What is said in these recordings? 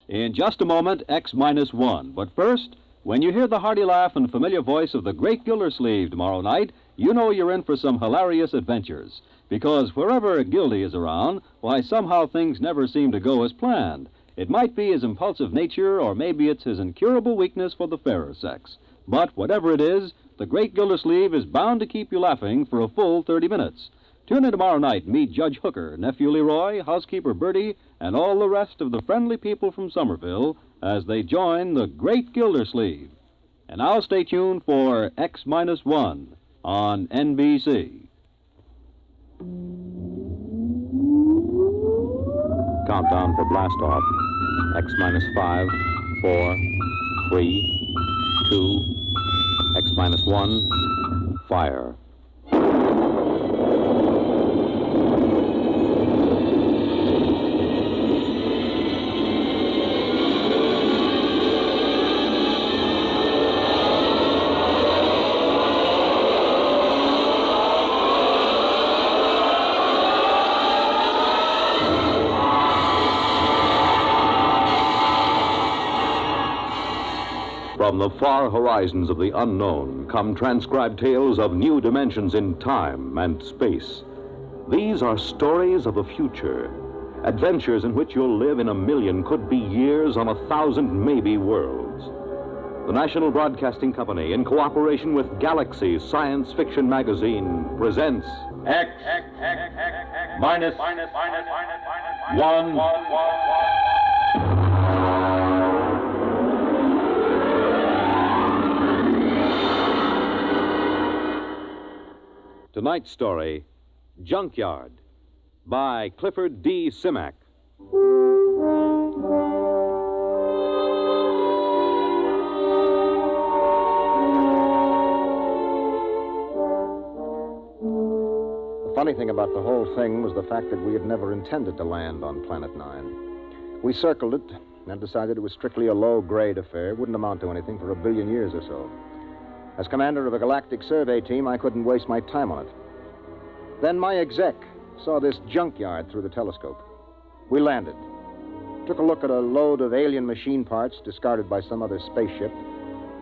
In just a moment, X-1. But first, when you hear the hearty laugh and familiar voice of the great Gildersleeve tomorrow night, you know you're in for some hilarious adventures. Because wherever Gildy is around, why, somehow things never seem to go as planned. It might be his impulsive nature, or maybe it's his incurable weakness for the fairer sex. But whatever it is, the great Gildersleeve is bound to keep you laughing for a full 30 minutes. Tune in tomorrow night and meet Judge Hooker, Nephew Leroy, Housekeeper Bertie, and all the rest of the friendly people from Somerville as they join the great Gildersleeve. And now stay tuned for X-1 on NBC. Countdown for blast off. X-5, 4, 3, 2, X-1, fire. From the far horizons of the unknown come transcribed tales of new dimensions in time and space. These are stories of the future, adventures in which you'll live in a million, could be years, on 1,000 maybe worlds. The National Broadcasting Company, in cooperation with Galaxy Science Fiction Magazine, presents X minus 1. Tonight's story, Junkyard, by Clifford D. Simak. The funny thing about the whole thing was the fact that we had never intended to land on Planet 9. We circled it and decided it was strictly a low-grade affair. It wouldn't amount to anything for 1 billion years or so. As commander of a galactic survey team, I couldn't waste my time on it. Then my exec saw this junkyard through the telescope. We landed, took a look at a load of alien machine parts discarded by some other spaceship,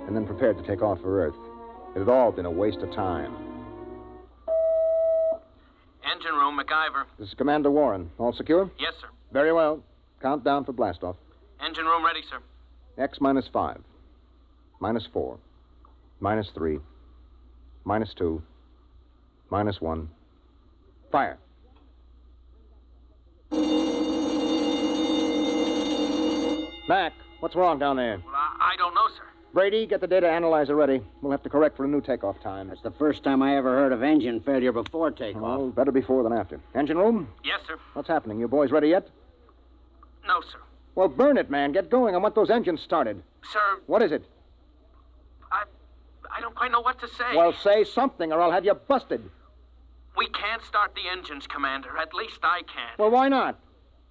and then prepared to take off for Earth. It had all been a waste of time. Engine room, MacGyver. This is Commander Warren. All secure? Yes, sir. Very well. Countdown for blastoff. Engine room ready, sir. X-5, -4, -3, -2, -1. Fire. Mac, what's wrong down there? Well, I don't know, sir. Brady, get the data analyzer ready. We'll have to correct for a new takeoff time. That's the first time I ever heard of engine failure before takeoff. Oh, better before than after. Engine room? Yes, sir. What's happening? You boys ready yet? No, sir. Well, burn it, man. Get going. I want those engines started. Sir, What is it? I don't quite know what to say. Well, say something or I'll have you busted. We can't start the engines, Commander. At least I can't. Well, why not?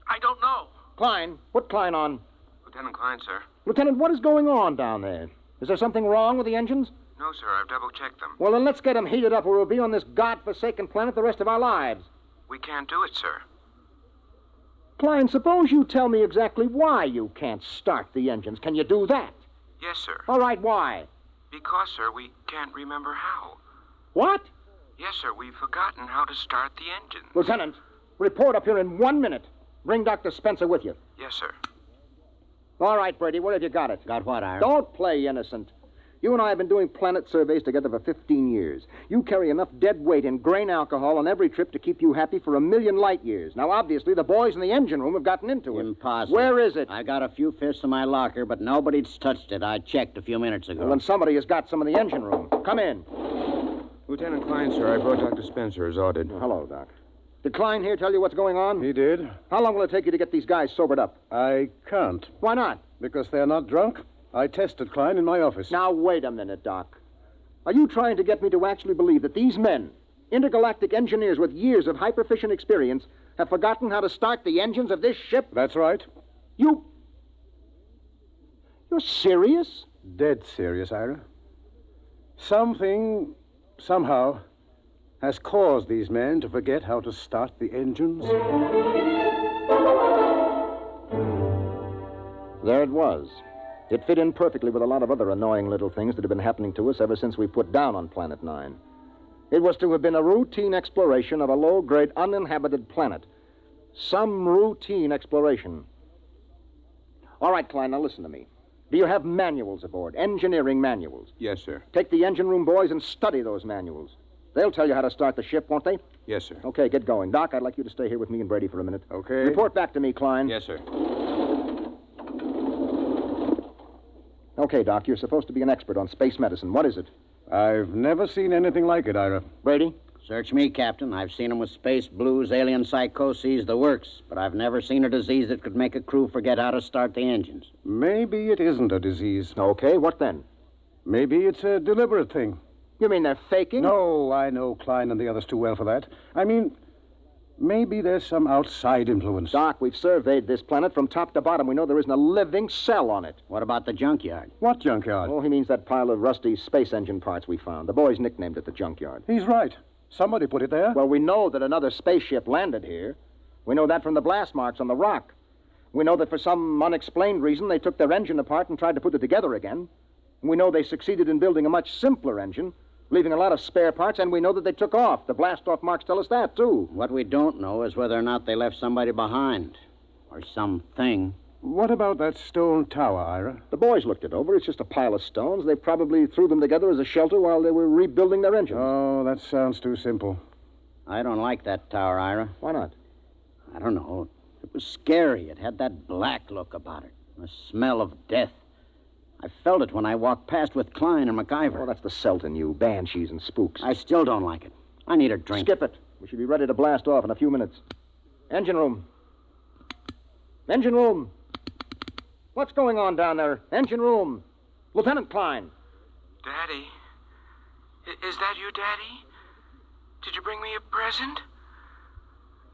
I don't know. Klein, put Klein on. Lieutenant Klein, sir. Lieutenant, what is going on down there? Is there something wrong with the engines? No, sir. I've double-checked them. Well, then let's get them heated up or we'll be on this godforsaken planet the rest of our lives. We can't do it, sir. Klein, suppose you tell me exactly why you can't start the engines. Can you do that? Yes, sir. All right, why? Because, sir, we can't remember how. What? Yes, sir. We've forgotten how to start the engine. Lieutenant, report up here in 1 minute. Bring Dr. Spencer with you. Yes, sir. All right, Brady, where have you got it? Got what, Ira? Don't play innocent. You and I have been doing planet surveys together for 15 years. You carry enough dead weight in grain alcohol on every trip to keep you happy for 1,000,000 light years. Now, obviously, the boys in the engine room have gotten into it. Impossible. Where is it? I got a few fifths in my locker, but nobody's touched it. I checked a few minutes ago. Well, then somebody has got some in the engine room. Come in. Lieutenant Klein, sir. I brought Dr. Spencer as ordered. Hello, Doc. Did Klein here tell you what's going on? He did. How long will it take you to get these guys sobered up? I can't, Why not? because they're not drunk. I tested Klein in my office. Now, wait a minute, Doc. Are you trying to get me to actually believe that these men, intergalactic engineers with years of hyperfission experience, have forgotten how to start the engines of this ship? That's right. You're serious? Dead serious, Ira. Something, somehow, has caused these men to forget how to start the engines. There it was. It fit in perfectly with a lot of other annoying little things that have been happening to us ever since we put down on Planet 9. It was to have been a routine exploration of a low-grade, uninhabited planet. Some routine exploration. All right, Klein, now listen to me. Do you have manuals aboard? Engineering manuals? Yes, sir. Take the engine room boys and study those manuals. They'll tell you how to start the ship, won't they? Yes, sir. Okay, get going. Doc, I'd like you to stay here with me and Brady for a minute. Okay. Report back to me, Klein. Yes, sir. Okay, Doc, you're supposed to be an expert on space medicine. What is it? I've never seen anything like it, Ira. Brady? Search me, Captain. I've seen 'em with space blues, alien psychoses, the works. But I've never seen a disease that could make a crew forget how to start the engines. Maybe it isn't a disease. Okay, what then? Maybe it's a deliberate thing. You mean they're faking? No, I know Klein and the others too well for that. I mean, maybe there's some outside influence. Doc, we've surveyed this planet from top to bottom. We know there isn't a living cell on it. What about the junkyard? What junkyard? Oh, he means that pile of rusty space engine parts we found. The boys nicknamed it the junkyard. He's right. Somebody put it there. Well, we know that another spaceship landed here. We know that from the blast marks on the rock. We know that for some unexplained reason they took their engine apart and tried to put it together again. And we know they succeeded in building a much simpler engine, leaving a lot of spare parts, and we know that they took off. The blast-off marks tell us that, too. What we don't know is whether or not they left somebody behind. Or something. What about that stone tower, Ira? The boys looked it over. It's just a pile of stones. They probably threw them together as a shelter while they were rebuilding their engines. Oh, that sounds too simple. I don't like that tower, Ira. Why not? I don't know. It was scary. It had that black look about it. The smell of death. I felt it when I walked past with Klein and MacIver. Oh, that's the Celt in you. Banshees and spooks. I still don't like it. I need a drink. Skip it. We should be ready to blast off in a few minutes. Engine room. Engine room. What's going on down there? Engine room. Lieutenant Klein. Daddy? Is that you, Daddy? Did you bring me a present?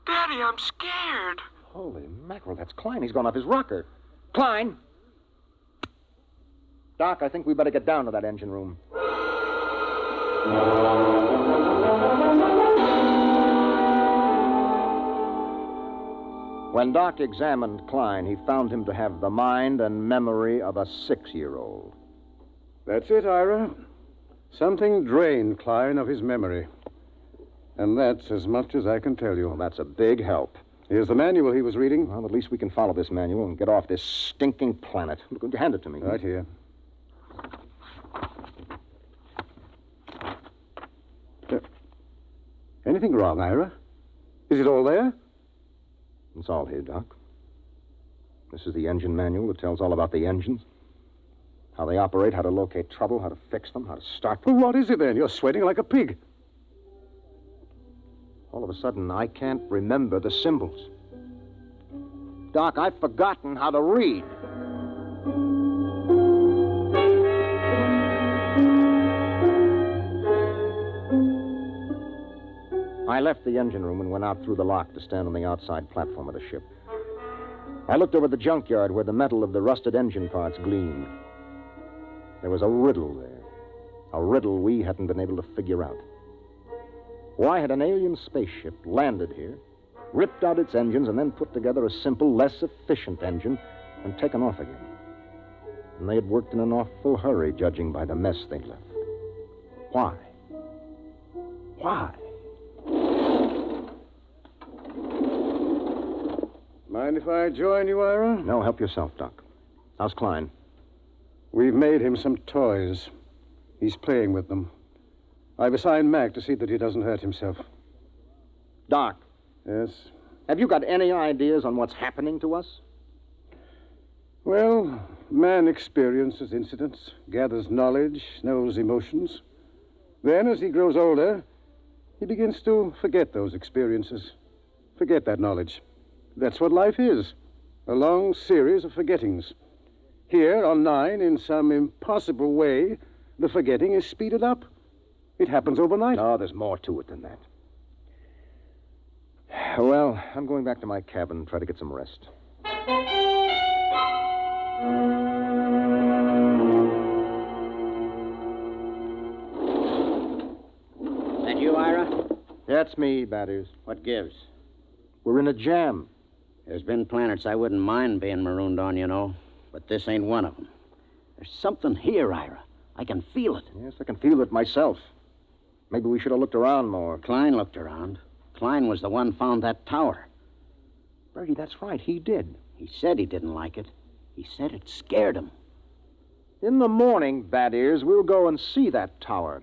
Daddy, I'm scared. Holy mackerel, that's Klein. He's gone off his rocker. Klein! Doc, I think we better get down to that engine room. When Doc examined Klein, he found him to have the mind and memory of a 6-year-old. That's it, Ira. Something drained Klein of his memory. And that's as much as I can tell you. Well, that's a big help. Here's the manual he was reading. Well, at least we can follow this manual and get off this stinking planet. Hand it to me. Right here. Anything wrong, Ira? Is it all there? It's all here, Doc. This is the engine manual that tells all about the engines. How they operate, how to locate trouble, how to fix them, how to start them. Well, what is it then? You're sweating like a pig. All of a sudden, I can't remember the symbols. Doc, I've forgotten how to read. I left the engine room and went out through the lock to stand on the outside platform of the ship. I looked over the junkyard where the metal of the rusted engine parts gleamed. There was a riddle there. A riddle we hadn't been able to figure out. Why had an alien spaceship landed here, ripped out its engines, and then put together a simple, less efficient engine and taken off again? And they had worked in an awful hurry, judging by the mess they'd left. Why? Why? Mind if I join you, Ira? No, help yourself, Doc. How's Klein? We've made him some toys. He's playing with them. I've assigned Mac to see that he doesn't hurt himself. Doc. Yes? Have you got any ideas on what's happening to us? Well, man experiences incidents, gathers knowledge, knows emotions. Then, as he grows older, he begins to forget those experiences, forget that knowledge. That's what life is, a long series of forgettings. Here on 9, in some impossible way, the forgetting is speeded up. It happens overnight. No, there's more to it than that. Well, I'm going back to my cabin and try to get some rest. That you, Ira? That's me, Batters. What gives? We're in a jam. There's been planets I wouldn't mind being marooned on, you know. But this ain't one of them. There's something here, Ira. I can feel it. Yes, I can feel it myself. Maybe we should have looked around more. Klein looked around. Klein was the one found that tower. Bertie, that's right. He did. He said he didn't like it. He said it scared him. In the morning, Bad Ears, we'll go and see that tower.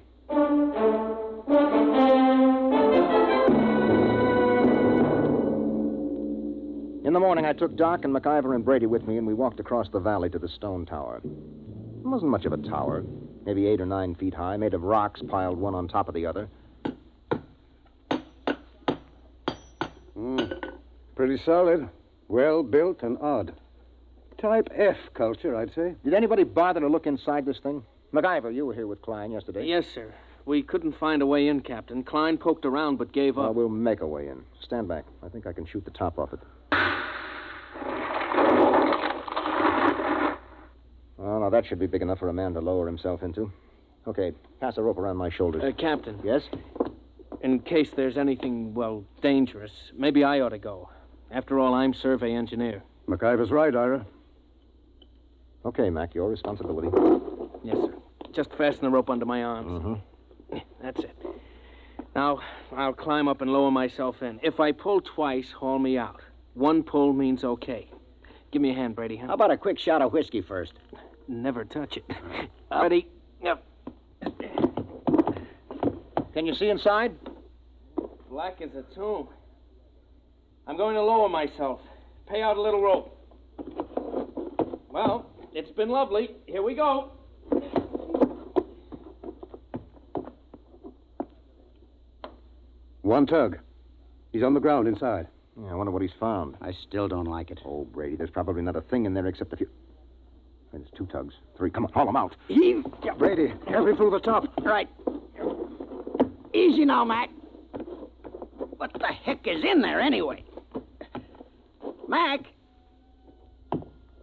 In the morning, I took Doc and MacIver and Brady with me, and we walked across the valley to the stone tower. It wasn't much of a tower, maybe 8 or 9 feet high, made of rocks piled one on top of the other. Pretty solid. Well built and odd. Type F culture, I'd say. Did anybody bother to look inside this thing? MacIver, you were here with Klein yesterday. Yes, sir. We couldn't find a way in, Captain. Klein poked around but gave Well, up. we'll make a way in. Stand back. I think I can shoot the top off it. Oh, now that should be big enough for a man to lower himself into. Okay, pass the rope around my shoulders. Captain, Yes? in case there's anything, dangerous, maybe I ought to go. After all, I'm survey engineer. MacIver's right, Ira. Okay, Mac, your responsibility. Yes, sir. Just fasten the rope under my arms. Mm-hmm. That's it. Now, I'll climb up and lower myself in. If I pull twice, haul me out. One pull means okay. Give me a hand, Brady, huh? How about a quick shot of whiskey first? Never touch it. Ready? Yep. Can you see inside? Black as a tomb. I'm going to lower myself. Pay out a little rope. Well, it's been lovely. Here we go. One tug. He's on the ground inside. Yeah, I wonder what he's found. I still don't like it. Oh, Brady, there's probably not a thing in there except a few... There's 2 tugs. 3. Come on, haul them out. Heave. Yeah, Brady, help me through the top. Right. Easy now, Mac. What the heck is in there, anyway? Mac?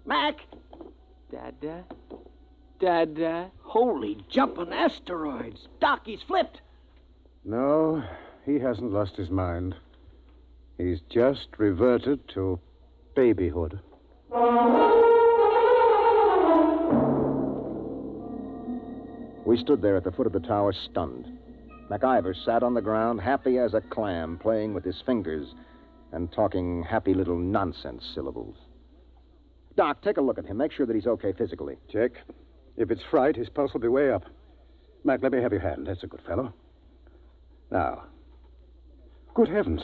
Mac? Dada? Dada? Holy jumping asteroids. Doc, he's flipped. No, he hasn't lost his mind. He's just reverted to babyhood. We stood there at the foot of the tower, stunned. MacIver sat on the ground, happy as a clam, playing with his fingers and talking happy little nonsense syllables. Doc, take a look at him. Make sure that he's okay physically. Check. If it's fright, his pulse will be way up. Mac, let me have your hand. That's a good fellow. Now. Good heavens.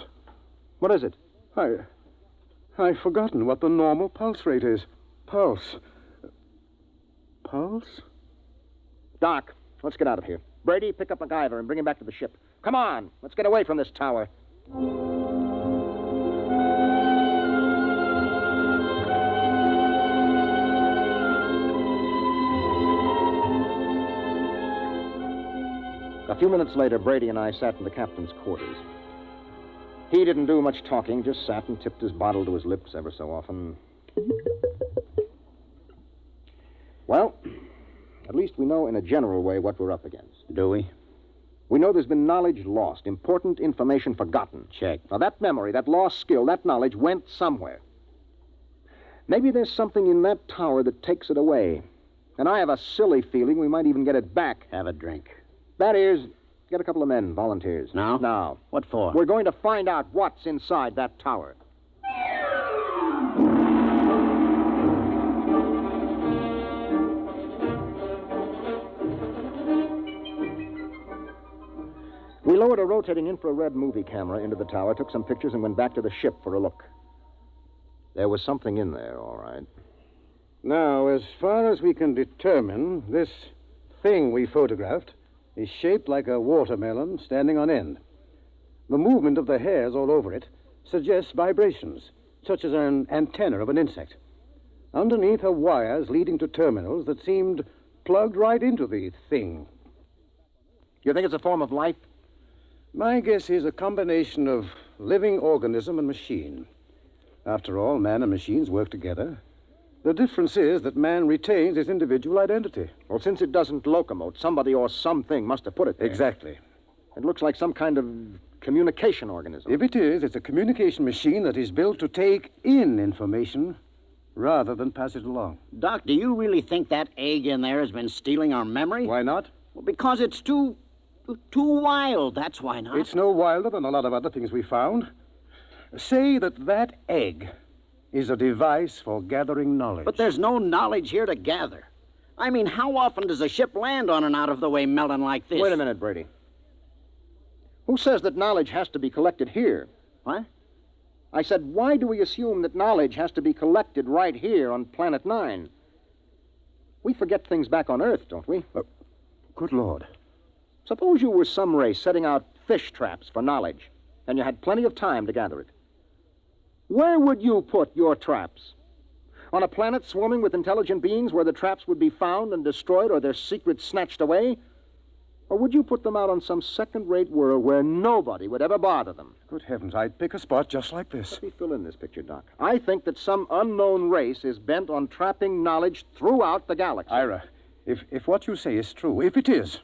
What is it? I've forgotten what the normal pulse rate is. Pulse. Pulse? Doc, let's get out of here. Brady, pick up MacIver and bring him back to the ship. Come on, let's get away from this tower. A few minutes later, Brady and I sat in the captain's quarters. He didn't do much talking, just sat and tipped his bottle to his lips ever so often. Well, at least we know in a general way what we're up against. Do we? We know there's been knowledge lost, important information forgotten. Check. Now, that memory, that lost skill, that knowledge went somewhere. Maybe there's something in that tower that takes it away. And I have a silly feeling we might even get it back. Have a drink. That is, get a couple of men, volunteers. Now? Now. What for? We're going to find out what's inside that tower. We lowered a rotating infrared movie camera into the tower, took some pictures, and went back to the ship for a look. There was something in there, all right. Now, as far as we can determine, this thing we photographed is shaped like a watermelon standing on end. The movement of the hairs all over it suggests vibrations, such as an antenna of an insect. Underneath are wires leading to terminals that seemed plugged right into the thing. You think it's a form of life? My guess is a combination of living organism and machine. After all, man and machines work together. The difference is that man retains his individual identity. Well, since it doesn't locomote, somebody or something must have put it there. Exactly. It looks like some kind of communication organism. If it is, it's a communication machine that is built to take in information rather than pass it along. Doc, do you really think that egg in there has been stealing our memory? Why not? Well, because it's too wild. That's why not. It's no wilder than a lot of other things we found. Say that egg is a device for gathering knowledge. But there's no knowledge here to gather. I mean, how often does a ship land on an out-of-the-way melon like this? Wait a minute, Brady. Who says that knowledge has to be collected here? What? I said, why do we assume that knowledge has to be collected right here on Planet 9? We forget things back on Earth, don't we? Good Lord. Suppose you were some race setting out fish traps for knowledge, and you had plenty of time to gather it. Where would you put your traps? On a planet swarming with intelligent beings where the traps would be found and destroyed or their secrets snatched away? Or would you put them out on some second-rate world where nobody would ever bother them? Good heavens, I'd pick a spot just like this. Let me fill in this picture, Doc. I think that some unknown race is bent on trapping knowledge throughout the galaxy. Ira, if what you say is true, if it is,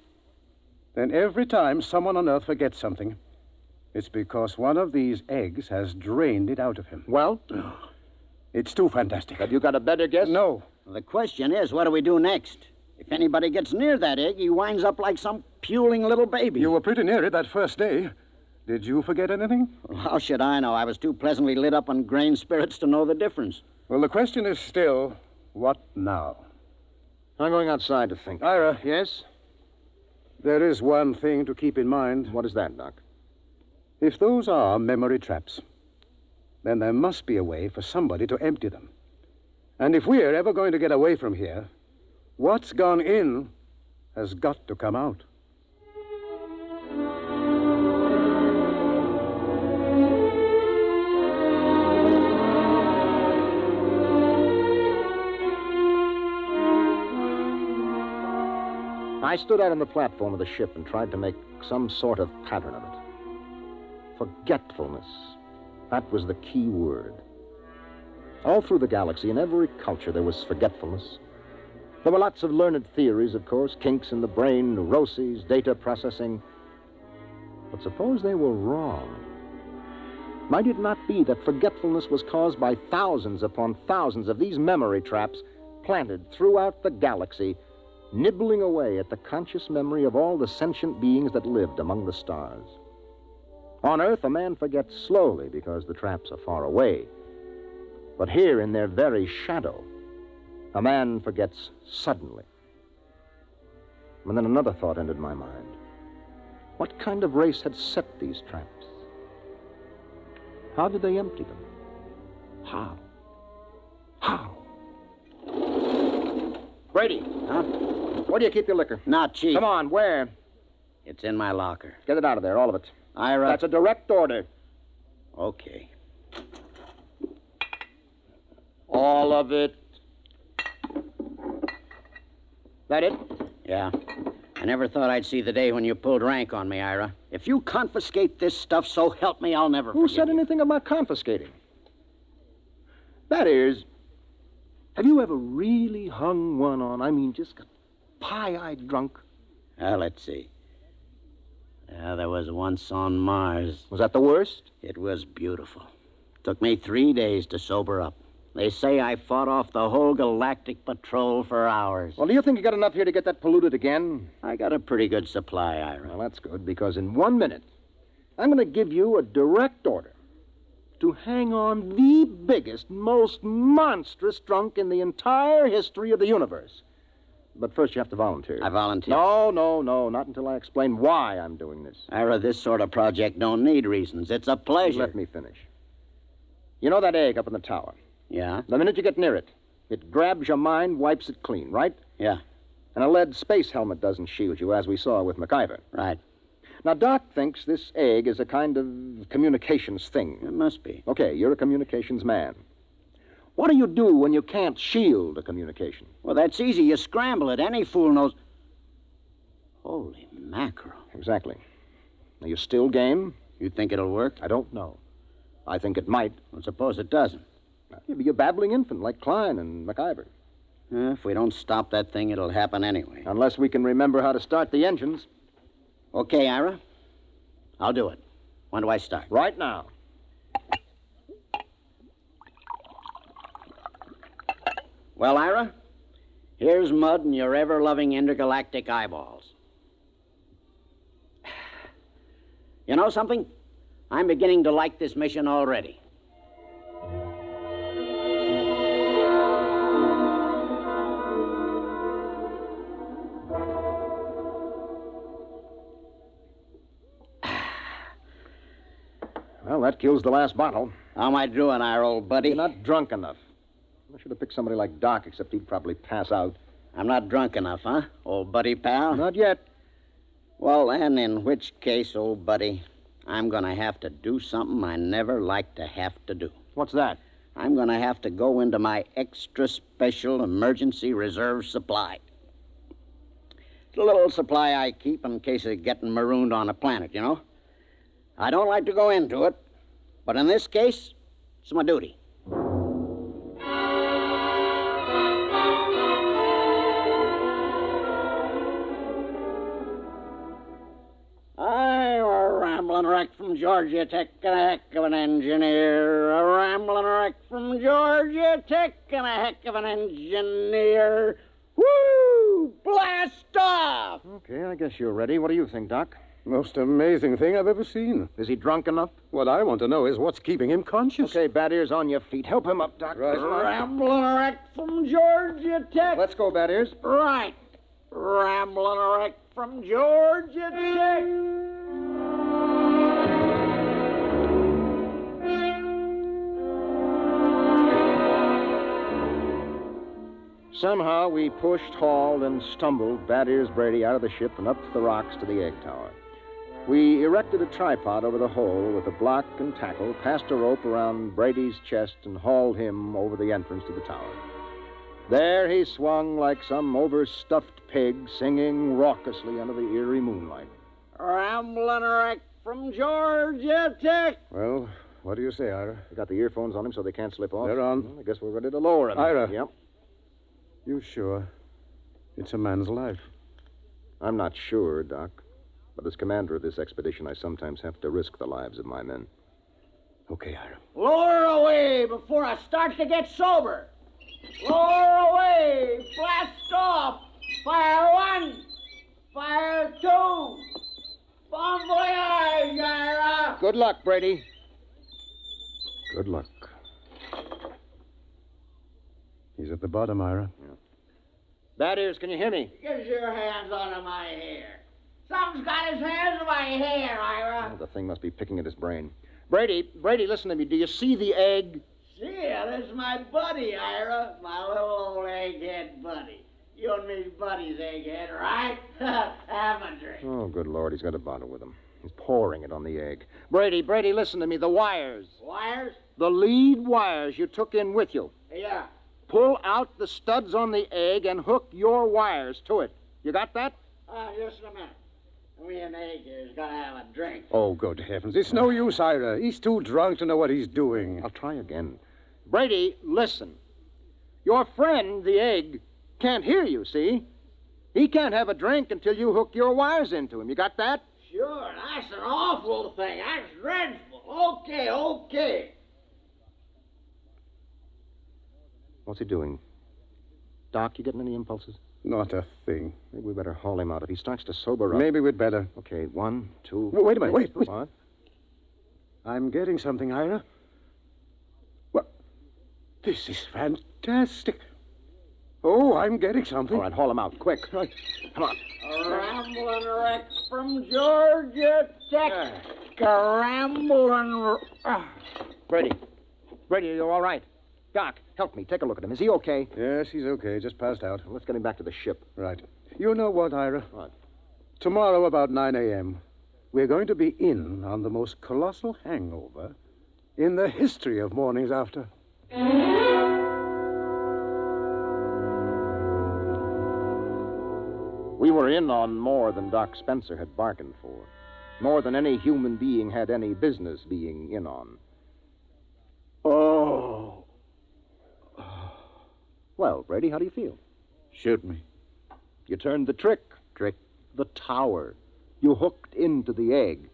then every time someone on Earth forgets something, it's because one of these eggs has drained it out of him. Well? It's too fantastic. Have you got a better guess? No. Well, the question is, what do we do next? If anybody gets near that egg, he winds up like some puling little baby. You were pretty near it that first day. Did you forget anything? Well, how should I know? I was too pleasantly lit up on grain spirits to know the difference. Well, the question is still, what now? I'm going outside to think. Ira. Yes? There is one thing to keep in mind. What is that, Doc? If those are memory traps, then there must be a way for somebody to empty them. And if we're ever going to get away from here, what's gone in has got to come out. I stood out on the platform of the ship and tried to make some sort of pattern of it. Forgetfulness. That was the key word. All through the galaxy, in every culture, there was forgetfulness. There were lots of learned theories, of course, kinks in the brain, neuroses, data processing. But suppose they were wrong. Might it not be that forgetfulness was caused by thousands upon thousands of these memory traps planted throughout the galaxy, nibbling away at the conscious memory of all the sentient beings that lived among the stars? On Earth, a man forgets slowly because the traps are far away. But here, in their very shadow, a man forgets suddenly. And then another thought entered my mind. What kind of race had set these traps? How did they empty them? How? Brady. Huh? Where do you keep your liquor? Not cheap. Come on, where? It's in my locker. Get it out of there, all of it. Ira. That's a direct order. Okay. All of it. That it? Yeah. I never thought I'd see the day when you pulled rank on me, Ira. If you confiscate this stuff, so help me, I'll never Who forgive said you. anything about confiscating? That is, have you ever really hung one on? I mean, just got pie-eyed drunk? Well, let's see. Yeah, there was once on Mars. Was that the worst? It was beautiful. Took me 3 days to sober up. They say I fought off the whole galactic patrol for hours. Well, do you think you got enough here to get that polluted again? I got a pretty good supply, Ira. Well, that's good, because in 1 minute, I'm going to give you a direct order to hang on the biggest, most monstrous drunk in the entire history of the universe. But first, you have to volunteer. I volunteer. No, not until I explain why I'm doing this. Ira, this sort of project don't need reasons. It's a pleasure. Let me finish. You know that egg up in the tower? Yeah? The minute you get near it, it grabs your mind, wipes it clean, right? Yeah. And a lead space helmet doesn't shield you, as we saw with MacIver. Right. Now, Doc thinks this egg is a kind of communications thing. It must be. Okay, you're a communications man. What do you do when you can't shield a communication? Well, that's easy. You scramble it. Any fool knows. Holy mackerel. Exactly. Are you still game? You think it'll work? I don't know. I think it might. Well, suppose it doesn't. You'll be a babbling infant like Klein and MacIver. If we don't stop that thing, it'll happen anyway. Unless we can remember how to start the engines. Okay, Ira. I'll do it. When do I start? Right now. Well, Ira, here's mud in your ever-loving intergalactic eyeballs. You know something? I'm beginning to like this mission already. Well, that kills the last bottle. How am I doing, Ira, old buddy? You're not drunk enough. I should have picked somebody like Doc, except he'd probably pass out. I'm not drunk enough, huh, old buddy pal? Not yet. Well, then, in which case, old buddy, I'm going to have to do something I never like to have to do. What's that? I'm going to have to go into my extra special emergency reserve supply. It's a little supply I keep in case of getting marooned on a planet, you know? I don't like to go into it, but in this case, it's my duty. I'm a rambling wreck from Georgia Tech and a heck of an engineer. A rambling wreck from Georgia Tech and a heck of an engineer. Woo! Blast off! Okay, I guess you're ready. What do you think, Doc? Most amazing thing I've ever seen. Is he drunk enough? What I want to know is what's keeping him conscious. Okay, Bad Ears, on your feet. Help him up, Doc. Right. Rambling wreck from Georgia Tech. Let's go, Bad Ears. Right. Rambling wreck from Georgia Tech. Somehow we pushed, hauled, and stumbled Bad Ears Brady out of the ship and up the rocks to the egg tower. We erected a tripod over the hole with a block and tackle, passed a rope around Brady's chest, and hauled him over the entrance to the tower. There he swung like some overstuffed pig, singing raucously under the eerie moonlight. Rambling wreck from Georgia Tech. Well, what do you say, Ira? You got the earphones on him so they can't slip off? They're on. Well, I guess we're ready to lower him. Ira. Yep. You sure? It's a man's life. I'm not sure, Doc. But as commander of this expedition, I sometimes have to risk the lives of my men. Okay, Ira. Lower away before I start to get sober. Lower away. Blast off. Fire one. Fire two. Bon voyage, Ira. Good luck, Brady. Good luck. He's at the bottom, Ira. Bad Ears, can you hear me? Get your hands out of my hair. Something's got his hands in my hair, Ira. Oh, the thing must be picking at his brain. Brady, listen to me. Do you see the egg? See it, it's my buddy, Ira. My little old egghead buddy. You and me's buddies, egghead, right? Have a drink. Oh, good Lord, he's got a bottle with him. He's pouring it on the egg. Brady, listen to me. The wires. Wires? The lead wires you took in with you. Yeah. Pull out the studs on the egg and hook your wires to it. You got that? Just a minute. Me and Egg here's gonna have a drink. Oh, good heavens. It's no use, Ira. He's too drunk to know what he's doing. I'll try again. Brady, listen. Your friend, the egg, can't hear you, see? He can't have a drink until you hook your wires into him. You got that? Sure, that's an awful thing. That's dreadful. Okay. What's he doing? Doc, you getting any impulses? Not a thing. Maybe we better haul him out. If he starts to sober up... Maybe we'd better. Okay, 1, 2... Wait a minute, wait. What? I'm getting something, Ira. What? This is fantastic. Oh, I'm getting something. All right, haul him out, quick. Right. Come on. A rambling wreck from Georgia Tech. A rambling... Brady, are you all right? Doc, help me. Take a look at him. Is he okay? Yes, he's okay. Just passed out. Let's get him back to the ship. Right. You know what, Ira? What? Tomorrow about 9 a.m., we're going to be in on the most colossal hangover in the history of mornings after. We were in on more than Doc Spencer had bargained for. More than any human being had any business being in on. Oh. Well, Brady, how do you feel? Shoot me. You turned the trick. The tower. You hooked into the egg.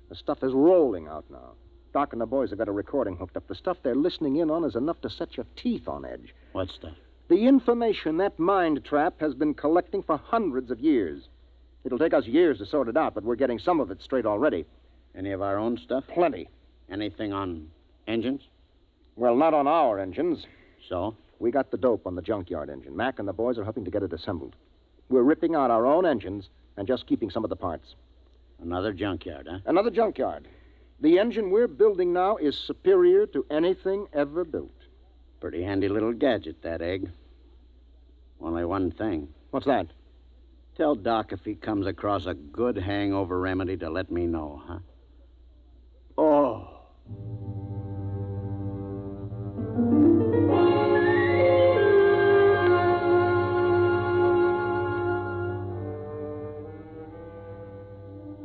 The stuff is rolling out now. Doc and the boys have got a recording hooked up. The stuff they're listening in on is enough to set your teeth on edge. What's that? The information that mind trap has been collecting for hundreds of years. It'll take us years to sort it out, but we're getting some of it straight already. Any of our own stuff? Plenty. Anything on engines? Well, not on our engines. So? We got the dope on the Junkyard engine. Mac and the boys are helping to get it assembled. We're ripping out our own engines and just keeping some of the parts. Another junkyard, huh? Another junkyard. The engine we're building now is superior to anything ever built. Pretty handy little gadget, that egg. Only one thing. What's that? Tell Doc if he comes across a good hangover remedy to let me know, huh? Oh.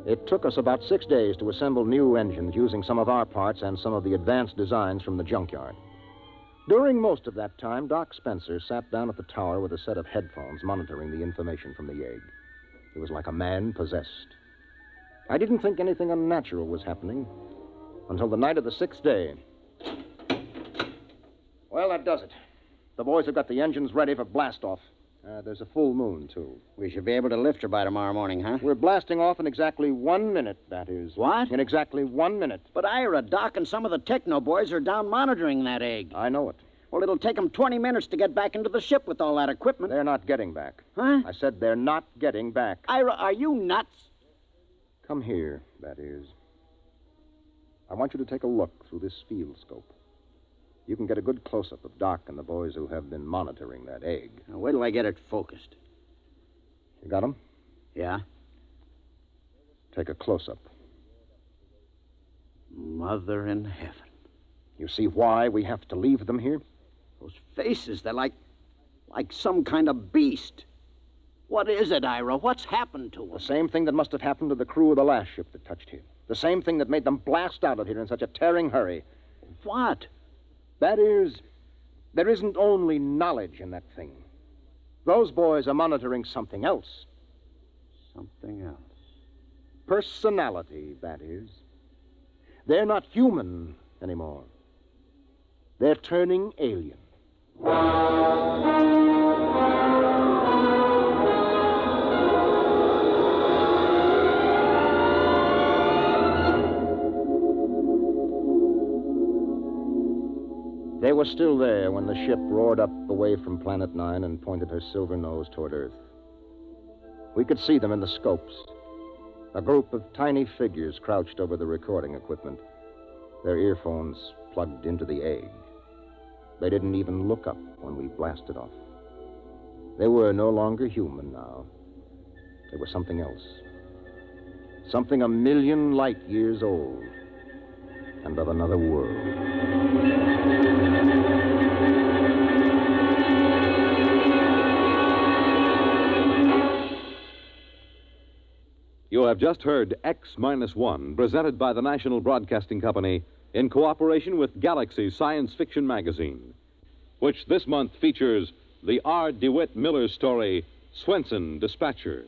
It took us about 6 days to assemble new engines using some of our parts and some of the advanced designs from the junkyard. During most of that time, Doc Spencer sat down at the tower with a set of headphones monitoring the information from the egg. He was like a man possessed. I didn't think anything unnatural was happening until the night of the 6th day. Well, that does it. The boys have got the engines ready for blast-off. There's a full moon, too. We should be able to lift her by tomorrow morning, huh? We're blasting off in exactly 1 minute, that is. What? In exactly 1 minute. But Ira, Doc, and some of the techno boys are down monitoring that egg. I know it. Well, it'll take them 20 minutes to get back into the ship with all that equipment. They're not getting back. Huh? I said they're not getting back. Ira, are you nuts? Come here, that is. I want you to take a look through this field scope. You can get a good close-up of Doc and the boys who have been monitoring that egg. Now, wait till I get it focused. You got 'em? Yeah? Take a close-up. Mother in heaven. You see why we have to leave them here? Those faces, they're like some kind of beast. What is it, Ira? What's happened to them? The same thing that must have happened to the crew of the last ship that touched here. The same thing that made them blast out of here in such a tearing hurry. What? That is, there isn't only knowledge in that thing. Those boys are monitoring something else. Something else. Personality, that is. They're not human anymore. They're turning alien. They were still there when the ship roared up away from Planet 9 and pointed her silver nose toward Earth. We could see them in the scopes. A group of tiny figures crouched over the recording equipment, their earphones plugged into the egg. They didn't even look up when we blasted off. They were no longer human now. They were something else. Something 1,000,000 light years old and of another world. You have just heard X-1, presented by the National Broadcasting Company in cooperation with Galaxy Science Fiction Magazine, which this month features the R. DeWitt Miller story, Swenson, Dispatcher.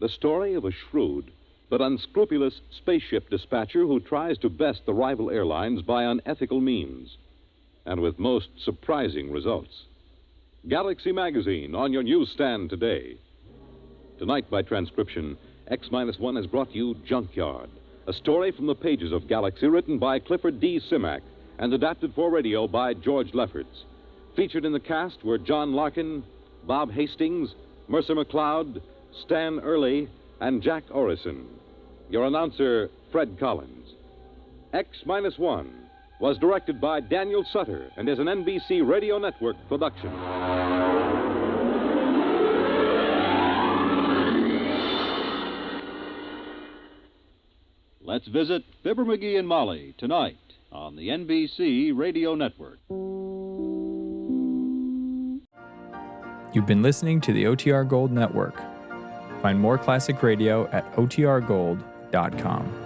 The story of a shrewd but unscrupulous spaceship dispatcher who tries to best the rival airlines by unethical means, and with most surprising results. Galaxy Magazine on your newsstand today. Tonight, by transcription, X-1 has brought you Junkyard, a story from the pages of Galaxy written by Clifford D. Simak and adapted for radio by George Lefferts. Featured in the cast were John Larkin, Bob Hastings, Mercer McLeod, Stan Early, and Jack Orison. Your announcer, Fred Collins. X-1 was directed by Daniel Sutter and is an NBC Radio Network production. Let's visit Fibber McGee and Molly tonight on the NBC Radio Network. You've been listening to the OTR Gold Network. Find more classic radio at otrgold.com.